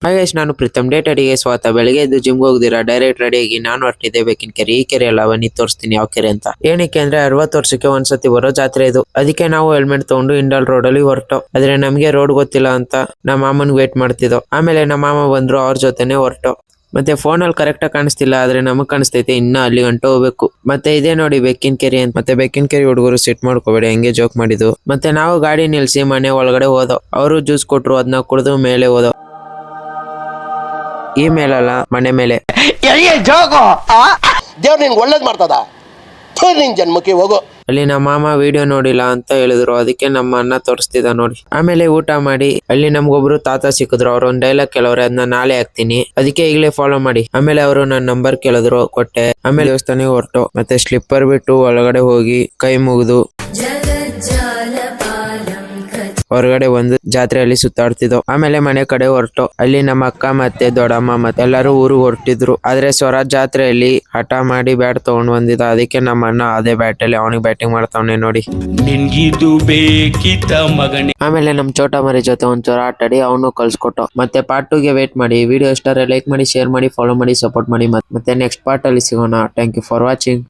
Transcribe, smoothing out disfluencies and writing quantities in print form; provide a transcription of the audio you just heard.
ಹಾಗೇಶ್ ನಾನು ಪ್ರೀತಮ್ ಡೇಟ್ ಅಡಿಗೆ ಸ್ವಾತ ಬೆಳಿಗ್ಗೆ ಎದ್ದು ಜಿಮ್ಗೆ ಹೋಗ್ದಿರಾ ಡೈರೆಕ್ಟ್ ರೆಡಿಯಾಗಿ ನಾನು ಹೊರಟಿದ್ದೆ ಬೇಕಿನ ಕೆರೆ. ಈ ಕೆರೆ ಅಲ್ಲ ಬನ್ನಿ ತೋರಿಸ್ತೀನಿ ಯಾವ ಕೆರೆ ಅಂತ. ಏನಕ್ಕೆ ಅಂದ್ರೆ 60 ವರ್ಷಕ್ಕೆ ಒಂದ್ಸತಿ ಬರೋ ಜಾತ್ರೆ ಇದು. ಅದಕ್ಕೆ ನಾವು ಹೆಲ್ಮೆಟ್ ತಗೊಂಡು ಇಂಡಲ್ ರೋಡ್ ಅಲ್ಲಿ ಹೊರಟು. ಆದ್ರೆ ನಮ್ಗೆ ರೋಡ್ ಗೊತ್ತಿಲ್ಲ ಅಂತ ನಮ್ಮ ಮಾಮನ್ ವೇಟ್ ಮಾಡ್ತಿದ್ದೋ. ಆಮೇಲೆ ನಮ್ಮ ಮಾಮ ಬಂದ್ರು, ಅವ್ರ ಜೊತೆನೆ ಹೊರಟು. ಮತ್ತೆ ಫೋನ್ ಅಲ್ಲಿ ಕರೆಕ್ಟ್ ಆಗಿ ಕಾಣಿಸ್ತಿಲ್ಲ, ಆದ್ರೆ ನಮಗ್ ಕಾಣಿಸ್ತೈತೆ ಇನ್ನ ಅಲ್ಲಿ ಗಂಟ ಹೋಗ್ಬೇಕು. ಮತ್ತೆ ಇದೇ ನೋಡಿ ಬೆಕ್ಕಿನ ಕೆರೆ ಅಂತ. ಮತ್ತೆ ಬೆಕ್ಕಿನ ಕೆರೆ ಹುಡುಗರು ಸಿಟ್ ಮಾಡ್ಕೋಬೇಡಿ, ಹಂಗೆ ಜೋಕ್ ಮಾಡಿದ್ದು. ಮತ್ತೆ ನಾವು ಗಾಡಿ ನಿಲ್ಸಿ ಮನೆ ಒಳಗಡೆ ಹೋದೋ. ಅವರು ಜ್ಯೂಸ್ ಕೊಟ್ರು, ಅದನ್ನ ಕುಡಿದು ಮೇಲೆ ಹೋದೋ. ಈ ಮೇಲಲ್ಲ, ಮನೆ ಮೇಲೆ. ದೇವ್ರು ನಿನ್ಗೆ ಒಳ್ಳೇದ್ ಮಾಡ್ತದ, ನಿನ್ ಜನ್ಮಕ್ಕೆ ಹೋಗೋ. ಅಲ್ಲಿ ನಮ್ಮ ಮಾಮ ವಿಡಿಯೋ ನೋಡಿಲ್ಲ ಅಂತ ಹೇಳಿದ್ರು, ಅದಕ್ಕೆ ನಮ್ಮ ಅಣ್ಣ ತೋರಿಸ್ತಿದ್ದ ನೋಡಿ. ಆಮೇಲೆ ಊಟ ಮಾಡಿ ಅಲ್ಲಿ ನಮ್ಗೊಬ್ರು ತಾತ ಸಿಕ್ಕಿದ್ರು. ಅವ್ರ ಒಂದ್ ಡೈಲಾಗ್ ಕೇಳವ್ರೆ, ಅದನ್ನ ನಾಳೆ ಹಾಕ್ತೀನಿ, ಅದಕ್ಕೆ ಈಗಲೇ ಫಾಲೋ ಮಾಡಿ. ಆಮೇಲೆ ಅವರು ನನ್ನ ನಂಬರ್ ಕೇಳಿದ್ರು, ಕೊಟ್ಟೆ. ಆಮೇಲೆ ದೇವಸ್ಥಾನ ಹೊರಟು. ಮತ್ತೆ ಸ್ಲಿಪ್ಪರ್ ಬಿಟ್ಟು ಒಳಗಡೆ ಹೋಗಿ ಕೈ ಮುಗಿದು ಹೊರಗಡೆ ಒಂದು ಜಾತ್ರೆಯಲ್ಲಿ ಸುತ್ತಾಡ್ತಿದ್ದೋ. ಆಮೇಲೆ ಮನೆ ಕಡೆ ಹೊರಟು. ಅಲ್ಲಿ ನಮ್ಮ ಅಕ್ಕ ಮತ್ತೆ ದೊಡ್ಡಮ್ಮ ಮತ್ತೆ ಎಲ್ಲರೂ ಊರಿಗೆ ಹೊರಟಿದ್ರು. ಆದ್ರೆ ಸ್ವರಾಜ್ ಜಾತ್ರೆಯಲ್ಲಿ ಹಠ ಮಾಡಿ ಬ್ಯಾಟ್ ತಗೊಂಡ್ ಬಂದಿದ್ದ. ಅದಕ್ಕೆ ನಮ್ಮ ಅಣ್ಣ ಅದೇ ಬ್ಯಾಟ್ ಅಲ್ಲಿ ಅವನಿಗೆ ಬ್ಯಾಟಿಂಗ್ ಮಾಡ್ತಾವನೆ ನೋಡಿ. ಆಮೇಲೆ ನಮ್ ಚೋಟ ಮರಿ ಜೊತೆ ಒಂಚೂರು ಆಟ ಆಡಿ ಅವನು ಕಳ್ಸ್ಕೊಟ್ಟು. ಮತ್ತೆ ಪಾರ್ಟ್ 2 ಗೆ ವೇಟ್ ಮಾಡಿ. ವಿಡಿಯೋ ಇಷ್ಟ ಲೈಕ್ ಮಾಡಿ, ಶೇರ್ ಮಾಡಿ, ಫಾಲೋ ಮಾಡಿ, ಸಪೋರ್ಟ್ ಮಾಡಿ. ಮತ್ತೆ ನೆಕ್ಸ್ಟ್ ಪಾರ್ಟ್ ಅಲ್ಲಿ ಸಿಗೋಣ. Thank you for watching.